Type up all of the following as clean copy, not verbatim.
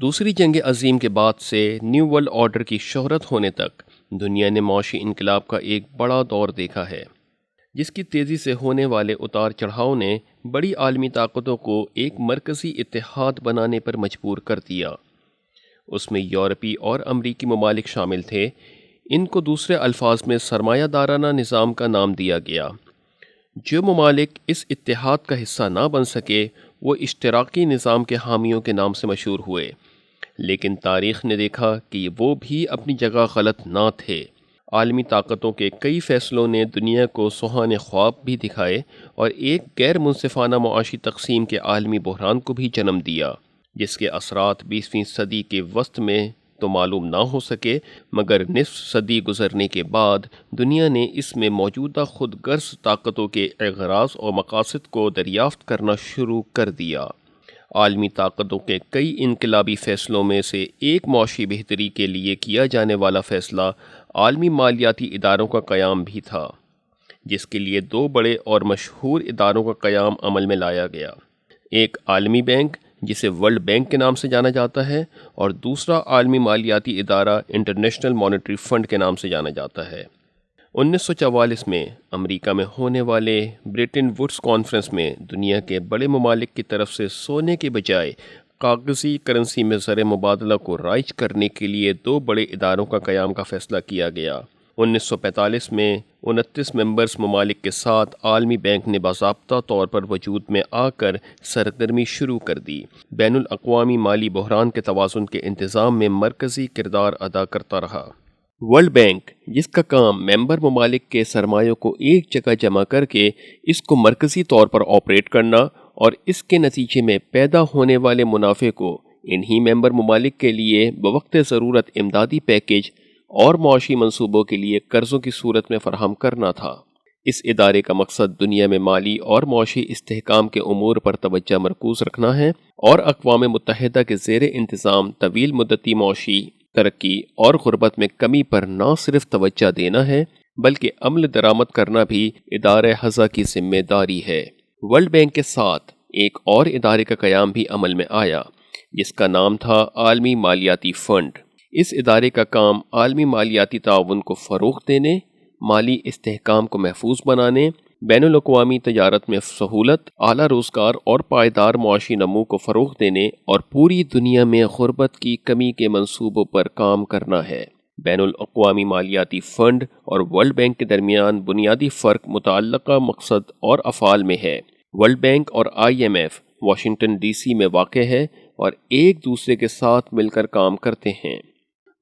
دوسری جنگ عظیم کے بعد سے نیو ورلڈ آرڈر کی شہرت ہونے تک دنیا نے معاشی انقلاب کا ایک بڑا دور دیکھا ہے، جس کی تیزی سے ہونے والے اتار چڑھاؤ نے بڑی عالمی طاقتوں کو ایک مرکزی اتحاد بنانے پر مجبور کر دیا۔ اس میں یورپی اور امریکی ممالک شامل تھے۔ ان کو دوسرے الفاظ میں سرمایہ دارانہ نظام کا نام دیا گیا۔ جو ممالک اس اتحاد کا حصہ نہ بن سکے وہ اشتراکی نظام کے حامیوں کے نام سے مشہور ہوئے، لیکن تاریخ نے دیکھا کہ وہ بھی اپنی جگہ غلط نہ تھے۔ عالمی طاقتوں کے کئی فیصلوں نے دنیا کو سہانے خواب بھی دکھائے اور ایک غیر منصفانہ معاشی تقسیم کے عالمی بحران کو بھی جنم دیا، جس کے اثرات 20ویں صدی کے وسط میں تو معلوم نہ ہو سکے، مگر نصف صدی گزرنے کے بعد دنیا نے اس میں موجودہ خود غرض طاقتوں کے اغراض اور مقاصد کو دریافت کرنا شروع کر دیا۔ عالمی طاقتوں کے کئی انقلابی فیصلوں میں سے ایک معاشی بہتری کے لیے کیا جانے والا فیصلہ عالمی مالیاتی اداروں کا قیام بھی تھا، جس کے لیے دو بڑے اور مشہور اداروں کا قیام عمل میں لایا گیا۔ ایک عالمی بینک جسے ورلڈ بینک کے نام سے جانا جاتا ہے، اور دوسرا عالمی مالیاتی ادارہ انٹرنیشنل مانیٹری فنڈ کے نام سے جانا جاتا ہے۔ 1944 میں امریکہ میں ہونے والے بریٹن ووڈز کانفرنس میں دنیا کے بڑے ممالک کی طرف سے سونے کے بجائے کاغذی کرنسی میں زر مبادلہ کو رائج کرنے کے لیے دو بڑے اداروں کا قیام کا فیصلہ کیا گیا۔ 1945 میں 29 ممبرز ممالک کے ساتھ عالمی بینک نے باضابطہ طور پر وجود میں آ کر سرگرمی شروع کر دی۔ بین الاقوامی مالی بحران کے توازن کے انتظام میں مرکزی کردار ادا کرتا رہا۔ ورلڈ بینک، جس کا کام ممبر ممالک کے سرمایوں کو ایک جگہ جمع کر کے اس کو مرکزی طور پر آپریٹ کرنا اور اس کے نتیجے میں پیدا ہونے والے منافع کو انہی ممبر ممالک کے لیے بوقت ضرورت امدادی پیکیج اور معاشی منصوبوں کے لیے قرضوں کی صورت میں فراہم کرنا تھا۔ اس ادارے کا مقصد دنیا میں مالی اور معاشی استحکام کے امور پر توجہ مرکوز رکھنا ہے اور اقوام متحدہ کے زیر انتظام طویل مدتی معاشی ترقی اور غربت میں کمی پر نہ صرف توجہ دینا ہے، بلکہ عمل درآمد کرنا بھی ادارہ ھذا کی ذمہ داری ہے۔ ورلڈ بینک کے ساتھ ایک اور ادارے کا قیام بھی عمل میں آیا، جس کا نام تھا عالمی مالیاتی فنڈ۔ اس ادارے کا کام عالمی مالیاتی تعاون کو فروغ دینے، مالی استحکام کو محفوظ بنانے، بین الاقوامی تجارت میں سہولت، اعلیٰ روزگار اور پائیدار معاشی نمو کو فروغ دینے اور پوری دنیا میں غربت کی کمی کے منصوبوں پر کام کرنا ہے۔ بین الاقوامی مالیاتی فنڈ اور ورلڈ بینک کے درمیان بنیادی فرق متعلقہ مقصد اور افعال میں ہے۔ ورلڈ بینک اور IMF واشنگٹن DC میں واقع ہے اور ایک دوسرے کے ساتھ مل کر کام کرتے ہیں۔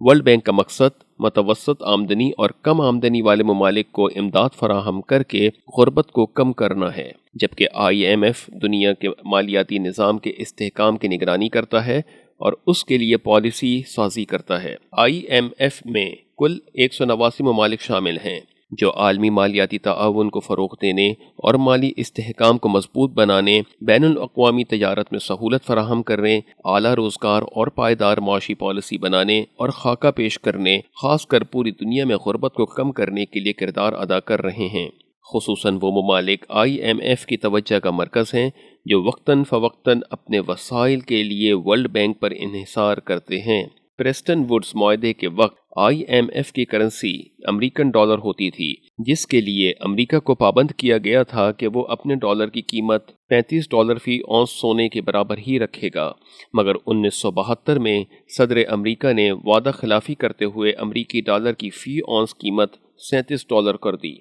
ورلڈ بینک کا مقصد متوسط آمدنی اور کم آمدنی والے ممالک کو امداد فراہم کر کے غربت کو کم کرنا ہے، جبکہ IMF دنیا کے مالیاتی نظام کے استحکام کی نگرانی کرتا ہے اور اس کے لیے پالیسی سازی کرتا ہے۔ IMF میں کل 189 ممالک شامل ہیں، جو عالمی مالیاتی تعاون کو فروغ دینے اور مالی استحکام کو مضبوط بنانے، بین الاقوامی تجارت میں سہولت فراہم کرنے، اعلیٰ روزگار اور پائیدار معاشی پالیسی بنانے اور خاکہ پیش کرنے، خاص کر پوری دنیا میں غربت کو کم کرنے کے لیے کردار ادا کر رہے ہیں۔ خصوصاً وہ ممالک IMF کی توجہ کا مرکز ہیں جو وقتاً فوقتاً اپنے وسائل کے لیے ورلڈ بینک پر انحصار کرتے ہیں۔ پریسٹن ووڈز معاہدے کے وقت IMF کی کرنسی امریکن ڈالر ہوتی تھی، جس کے لیے امریکہ کو پابند کیا گیا تھا کہ وہ اپنے ڈالر کی قیمت $35 فی اونس سونے کے برابر ہی رکھے گا، مگر 1972 میں صدر امریکہ نے وعدہ خلافی کرتے ہوئے امریکی ڈالر کی فی اونس قیمت $37 کر دی،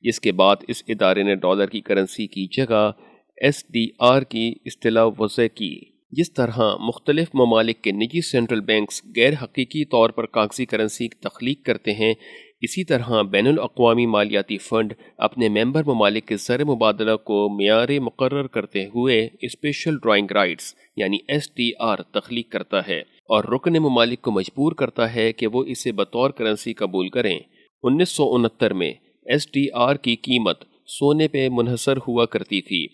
جس کے بعد اس ادارے نے ڈالر کی کرنسی کی جگہ SDR کی اصطلاح وضع کی۔ جس طرح مختلف ممالک کے نجی سینٹرل بینکس غیر حقیقی طور پر کاغذی کرنسی تخلیق کرتے ہیں، اسی طرح بین الاقوامی مالیاتی فنڈ اپنے ممبر ممالک کے زر مبادلہ کو معیار مقرر کرتے ہوئے اسپیشل ڈرائنگ رائٹس یعنی SDR تخلیق کرتا ہے اور رکن ممالک کو مجبور کرتا ہے کہ وہ اسے بطور کرنسی قبول کریں۔ 1969 میں SDR کی قیمت سونے پہ منحصر ہوا کرتی تھی،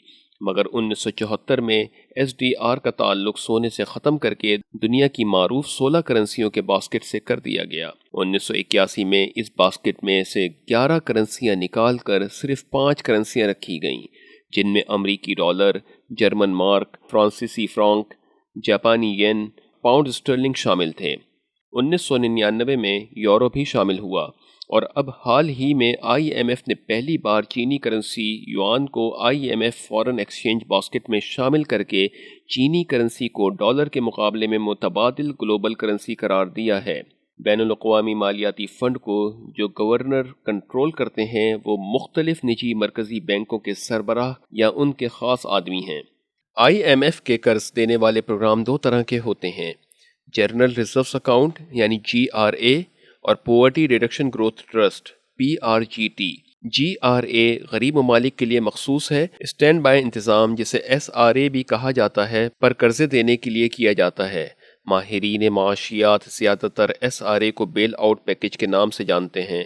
مگر 1974 میں SDR کا تعلق سونے سے ختم کر کے دنیا کی معروف 16 کرنسیوں کے باسکٹ سے کر دیا گیا۔ 1981 میں اس باسکٹ میں سے 11 کرنسیاں نکال کر صرف 5 کرنسیاں رکھی گئیں، جن میں امریکی ڈالر، جرمن مارک، فرانسیسی فرانک، جاپانی ین پاؤنڈ اسٹرلنگ شامل تھے۔ 1999 میں یورو بھی شامل ہوا، اور اب حال ہی میں آئی ایم ایف نے پہلی بار چینی کرنسی یوان کو I M F foreign exchange basket میں شامل کر کے چینی کرنسی کو ڈالر کے مقابلے میں متبادل گلوبل کرنسی قرار دیا ہے۔ بین الاقوامی مالیاتی فنڈ کو جو گورنر کنٹرول کرتے ہیں وہ مختلف نجی مرکزی بینکوں کے سربراہ یا ان کے خاص آدمی ہیں۔ آئی ایم ایف کے قرض دینے والے پروگرام دو طرح کے ہوتے ہیں: جنرل ریزروس اکاؤنٹ یعنی جی آر اے اور poverty reduction growth trust P R G T. G R A غریب ممالک کے لیے مخصوص ہے۔ اسٹینڈ بائی انتظام، جسے ایس آر اے بھی کہا جاتا ہے، پر قرضے دینے کے لیے کیا جاتا ہے۔ ماہرین معاشیات زیادہ تر ایس آر اے کو بیل آؤٹ پیکج کے نام سے جانتے ہیں۔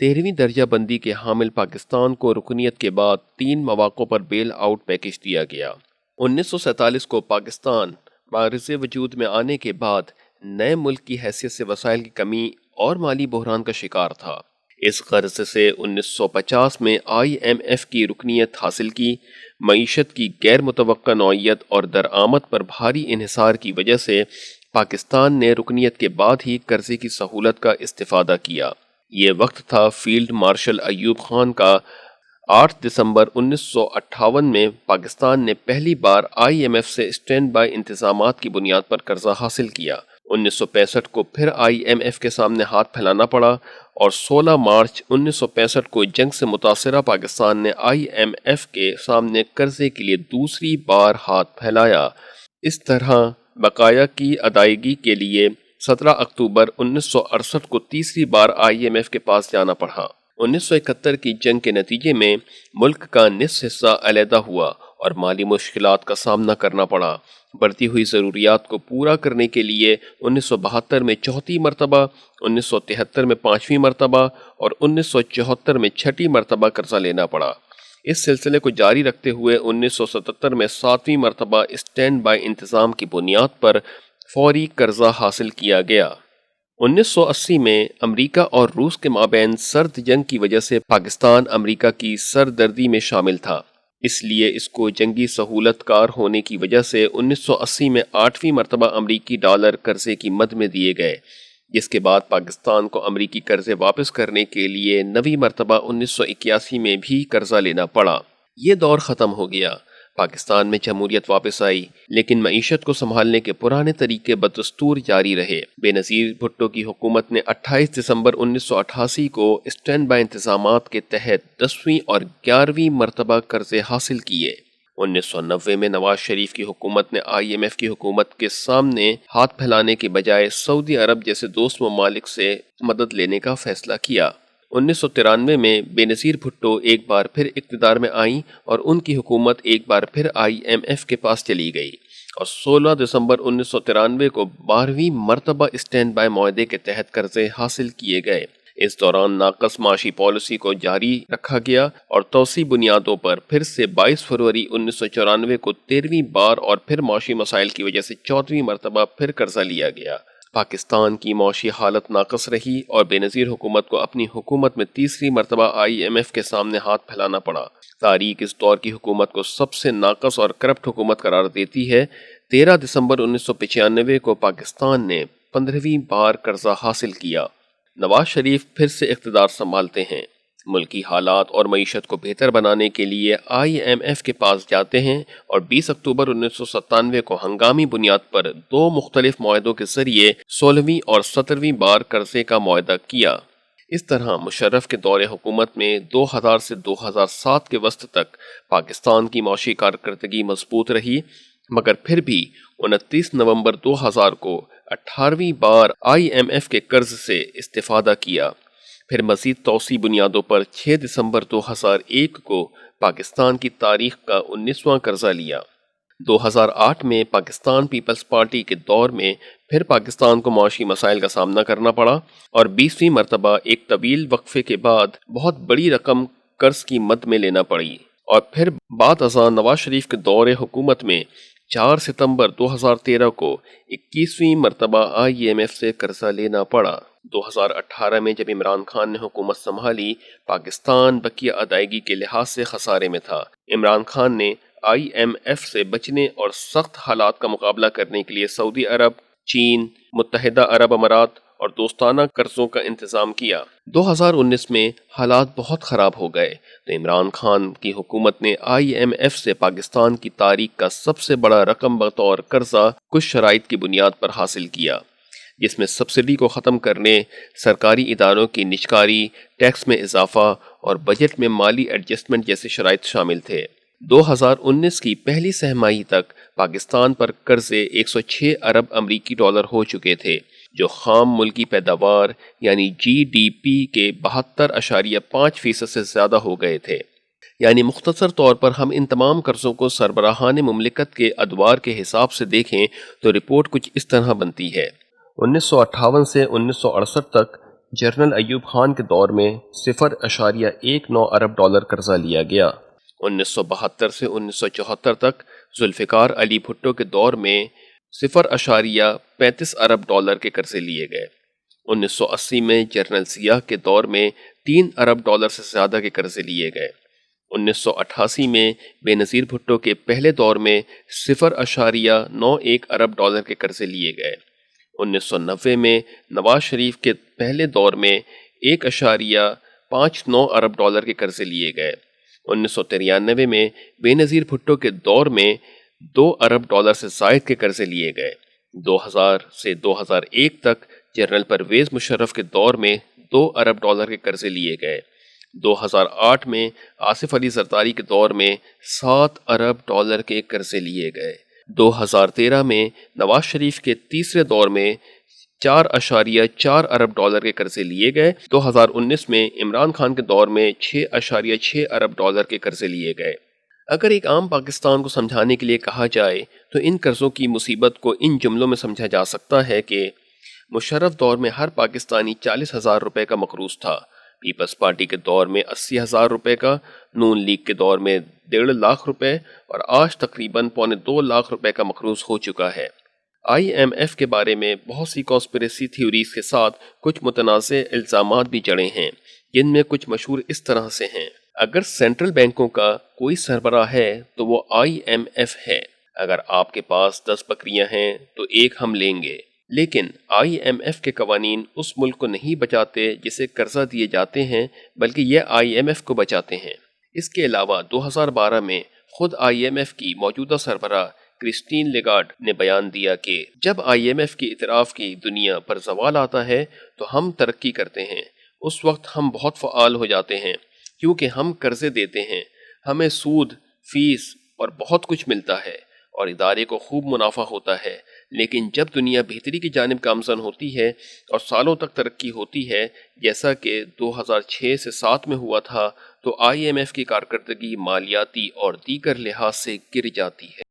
13ویں درجہ بندی کے حامل پاکستان کو رکنیت کے بعد 3 مواقع پر بیل آؤٹ پیکج دیا گیا۔ 1947 کو پاکستان معرض وجود میں آنے کے بعد نئے ملک کی حیثیت سے وسائل کی کمی اور مالی بحران کا شکار تھا۔ اس غرض سے 1950 میں آئی ایم ایف کی رکنیت حاصل کی۔ معیشت کی غیر متوقع نوعیت اور درآمد پر بھاری انحصار کی وجہ سے پاکستان نے رکنیت کے بعد ہی قرضے کی سہولت کا استفادہ کیا۔ یہ وقت تھا فیلڈ مارشل ایوب خان کا۔ 8 دسمبر 1958 میں پاکستان نے پہلی بار آئی ایم ایف سے اسٹینڈ بائی انتظامات کی بنیاد پر قرضہ حاصل کیا۔ 1965 کو پھر آئی ایم ایف کے سامنے ہاتھ پھیلانا پڑا، اور 16 مارچ 1965 کو جنگ سے متاثرہ پاکستان نے آئی ایم ایف کے سامنے قرضے کے لیے دوسری بار ہاتھ پھیلایا۔ اس طرح بقایا کی ادائیگی کے لیے 17 اکتوبر 1968 کو تیسری بار آئی ایم ایف کے پاس جانا پڑا۔ 1971 کی جنگ کے نتیجے میں ملک کا نصف حصہ علیحدہ ہوا اور مالی مشکلات کا سامنا کرنا پڑا۔ بڑھتی ہوئی ضروریات کو پورا کرنے کے لیے 1972 میں چوتھی مرتبہ، 1973 میں 5ویں مرتبہ اور 1974 میں 6ٹھی مرتبہ قرضہ لینا پڑا۔ اس سلسلے کو جاری رکھتے ہوئے 1977 میں 7ویں مرتبہ اسٹینڈ بائی انتظام کی بنیاد پر فوری قرضہ حاصل کیا گیا۔ 1980 میں امریکہ اور روس کے مابین سرد جنگ کی وجہ سے پاکستان امریکہ کی سردردی میں شامل تھا، اس لیے اس کو جنگی سہولت کار ہونے کی وجہ سے 1980 میں 8ویں مرتبہ امریکی ڈالر قرضے کی مد میں دیے گئے، جس کے بعد پاکستان کو امریکی قرضے واپس کرنے کے لیے 9ویں مرتبہ 1981 میں بھی قرضہ لینا پڑا۔ یہ دور ختم ہو گیا، پاکستان میں جمہوریت واپس آئی، لیکن معیشت کو سنبھالنے کے پرانے طریقے بدستور جاری رہے۔ بے نظیر بھٹو کی حکومت نے 28 دسمبر 1988 کو اسٹینڈ بائی انتظامات کے تحت 10ویں اور 11ویں مرتبہ قرضے حاصل کیے۔ 1990 میں نواز شریف کی حکومت نے آئی ایم ایف کی حکومت کے سامنے ہاتھ پھیلانے کے بجائے سعودی عرب جیسے دوست ممالک سے مدد لینے کا فیصلہ کیا۔ 1993 میں بے نظیر بھٹو ایک بار پھر اقتدار میں آئیں اور ان کی حکومت ایک بار پھر آئی ایم ایف کے پاس چلی گئی، اور 16 دسمبر 1993 کو 12ویں مرتبہ اسٹینڈ بائی معاہدے کے تحت قرضے حاصل کیے گئے۔ اس دوران ناقص معاشی پالیسی کو جاری رکھا گیا اور توسیع بنیادوں پر پھر سے 22 فروری 1994 کو 13ویں بار اور پھر معاشی مسائل کی وجہ سے 14ویں مرتبہ پھر قرضہ لیا گیا۔ پاکستان کی معاشی حالت ناقص رہی اور بے نظیر حکومت کو اپنی حکومت میں تیسری مرتبہ آئی ایم ایف کے سامنے ہاتھ پھیلانا پڑا۔ تاریخ اس دور کی حکومت کو سب سے ناقص اور کرپٹ حکومت قرار دیتی ہے۔ 13 دسمبر 1995 کو پاکستان نے 15ویں بار قرضہ حاصل کیا۔ نواز شریف پھر سے اقتدار سنبھالتے ہیں، ملکی حالات اور معیشت کو بہتر بنانے کے لیے آئی ایم ایف کے پاس جاتے ہیں اور 20 اکتوبر 1997 کو ہنگامی بنیاد پر 2 مختلف معاہدوں کے ذریعے 16ویں اور 17ویں بار قرضے کا معاہدہ کیا۔ اس طرح مشرف کے دور حکومت میں 2000 سے 2007 کے وسط تک پاکستان کی معاشی کارکردگی مضبوط رہی، مگر پھر بھی 29 نومبر 2000 کو 18ویں بار آئی ایم ایف کے قرض سے استفادہ کیا۔ پھر مزید توسیع بنیادوں پر 6 دسمبر 2001 کو پاکستان کی تاریخ کا 19واں قرضہ لیا۔ 2008 میں پاکستان پیپلز پارٹی کے دور میں پھر پاکستان کو معاشی مسائل کا سامنا کرنا پڑا اور 20ویں مرتبہ ایک طویل وقفے کے بعد بہت بڑی رقم قرض کی مد میں لینا پڑی، اور پھر بعد ازاں نواز شریف کے دور حکومت میں 4 ستمبر 2013 کو 21ویں مرتبہ آئی ایم ایف سے قرضہ لینا پڑا۔ 2018 میں جب عمران خان نے حکومت سنبھالی، پاکستان بقیہ ادائیگی کے لحاظ سے خسارے میں تھا۔ عمران خان نے آئی ایم ایف سے بچنے اور سخت حالات کا مقابلہ کرنے کے لیے سعودی عرب، چین، متحدہ عرب امارات اور دوستانہ قرضوں کا انتظام کیا۔ 2019 میں حالات بہت خراب ہو گئے تو عمران خان کی حکومت نے IMF سے پاکستان کی تاریخ کا سب سے بڑا رقم بطور قرضہ کچھ شرائط کی بنیاد پر حاصل کیا، جس میں سبسڈی کو ختم کرنے، سرکاری اداروں کی نجکاری، ٹیکس میں اضافہ اور بجٹ میں مالی ایڈجسٹمنٹ جیسے شرائط شامل تھے۔ 2019 کی پہلی سہ ماہی تک پاکستان پر قرضے 106 ارب امریکی ڈالر ہو چکے تھے، جو خام ملکی پیداوار یعنی GDP کے 72.5% سے زیادہ ہو گئے تھے۔ یعنی مختصر طور پر ہم ان تمام قرضوں کو سربراہان مملکت کے ادوار کے حساب سے دیکھیں تو رپورٹ کچھ اس طرح بنتی ہے۔ 1958 سے 1968 تک جنرل ایوب خان کے دور میں 0.19 ارب ڈالر قرضہ لیا گیا۔ 1972 سے 1974 تک ذوالفقار علی بھٹو کے دور میں 0.35 ارب ڈالر کے قرضے لیے گئے۔ 1980 میں جنرل ضیاء کے دور میں 3 ارب ڈالر سے زیادہ کے قرضے لیے گئے۔ 1988 میں بے نظیر بھٹو کے پہلے دور میں 0.91 ارب ڈالر کے قرضے لیے گئے۔ 1990 میں نواز شریف کے پہلے دور میں 1.59 ارب ڈالر کے قرضے لیے گئے۔ 1993 میں بے نظیر بھٹو کے دور میں 2 ارب ڈالر سے زائد کے قرضے لیے گئے۔ 2000 سے 2001 تک جنرل پرویز مشرف کے دور میں 2 ارب ڈالر کے قرضے لیے گئے۔ 2008 میں آصف علی زرداری کے دور میں 7 ارب ڈالر کے قرضے لیے گئے۔ 2013 میں نواز شریف کے تیسرے دور میں 4.4 ارب ڈالر کے قرضے لیے گئے۔ 2019 میں عمران خان کے دور میں 6.6 ارب ڈالر کے قرضے لیے گئے۔ اگر ایک عام پاکستان کو سمجھانے کے لیے کہا جائے تو ان قرضوں کی مصیبت کو ان جملوں میں سمجھا جا سکتا ہے کہ مشرف دور میں ہر پاکستانی 40,000 روپے کا مقروض تھا، پیپلز پارٹی کے دور میں 80,000 روپے کا، نون لیگ کے دور میں 1.5 لاکھ روپے اور آج تقریباً 2.25 لاکھ روپے کا مقروض ہو چکا ہے۔ IMF کے بارے میں بہت سی کانسپریسی تھیوریز کے ساتھ کچھ متنازع الزامات بھی جڑے ہیں، جن میں کچھ مشہور اس طرح سے ہیں: اگر سینٹرل بینکوں کا کوئی سربراہ ہے تو وہ IMF ہے۔ اگر آپ کے پاس 10 بکریاں ہیں تو ایک ہم لیں گے۔ لیکن IMF کے قوانین اس ملک کو نہیں بچاتے جسے قرضہ دیے جاتے ہیں، بلکہ یہ IMF کو بچاتے ہیں۔ اس کے علاوہ 2012 میں خود IMF کی موجودہ سربراہ کرسٹین لیگارڈ نے بیان دیا کہ جب IMF کی اعتراف کی دنیا پر زوال آتا ہے تو ہم ترقی کرتے ہیں، اس وقت ہم بہت فعال ہو جاتے ہیں کیونکہ ہم قرضے دیتے ہیں، ہمیں سود، فیس اور بہت کچھ ملتا ہے اور ادارے کو خوب منافع ہوتا ہے۔ لیکن جب دنیا بہتری کی جانب گامزن ہوتی ہے اور سالوں تک ترقی ہوتی ہے، جیسا کہ 2006 سے 7 میں ہوا تھا، تو IMF کی کارکردگی مالیاتی اور دیگر لحاظ سے گر جاتی ہے۔